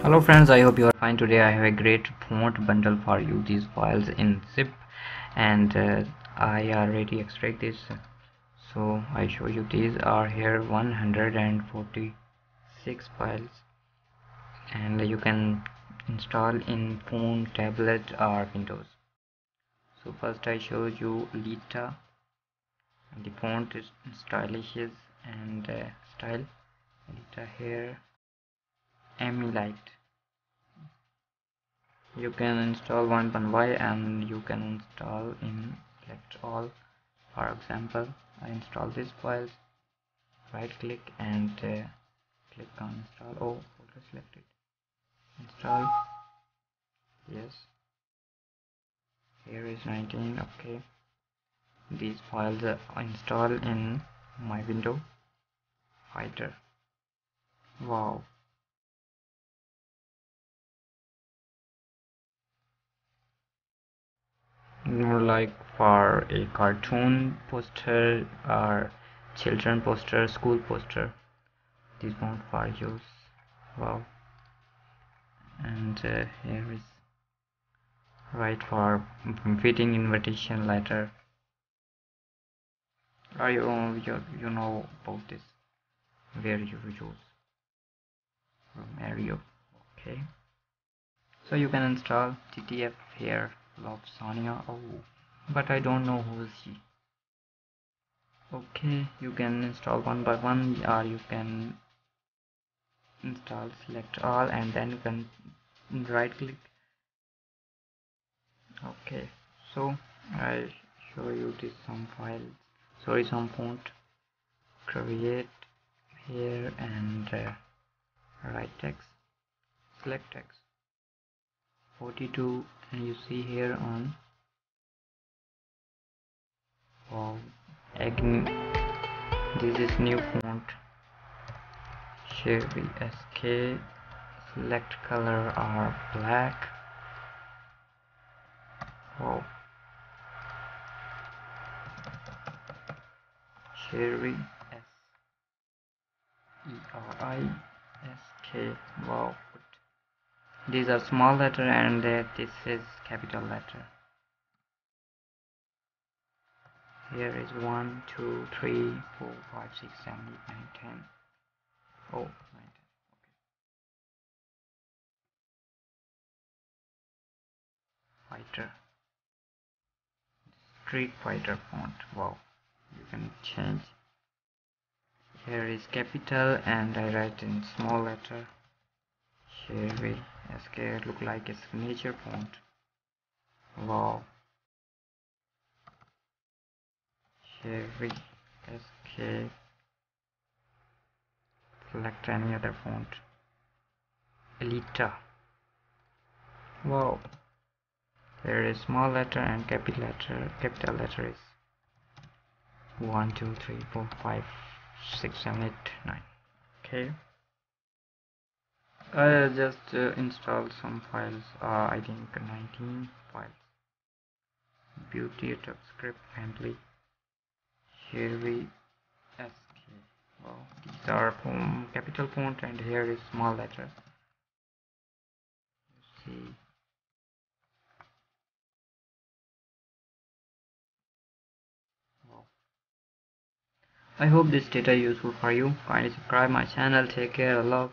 Hello friends, I hope you are fine. Today I have a great font bundle for you. These files in zip, and I already extract this, so I show you. These are here 146 files, and you can install in phone, tablet or Windows. So first I show you Lita, and the font is stylish and style. Lita here, Emulite. You can install one by one and you can install in select all. For example, I install these files, right click and click on install. Oh, folder selected. Install. Yes. Here is 19. Okay. These files are installed in my window. Fighter. Wow. More like for a cartoon poster or children poster, school poster. These won't for use. Wow. And here is right for fitting invitation letter. Or you know about this, where you use Mario. Okay, so you can install TTF here. Love Sonia. Oh, but I don't know who is she. Okay, you can install one by one, or you can install select all and then you can right click. Okay, so I show you this some files, sorry, some font. Create here and write text, select text 42, and you see here on Agni. This is new font, Sheri SK. Select color are black. Wow. Sheri SERISK. Wow. These are small letter and this is capital letter. Here is 1 2 3 4 5 6 7 8 9 10. Oh, 9 10. Fighter, Street Fighter font. Wow, you can change. Here is capital and I write in small letter. Sheri SK, look like a signature font. Wow. Sheri SK. Select any other font. Elita. Wow. There is small letter and capital letter. Capital letter is 1 2 3 4 5 6 7 8 9. Okay. I just installed some files. I think 19 files. Beauty script family. Sheri SK. Wow, these are capital font and here is small letter. You see. Wow. I hope this data is useful for you. Kindly subscribe my channel. Take care. Love.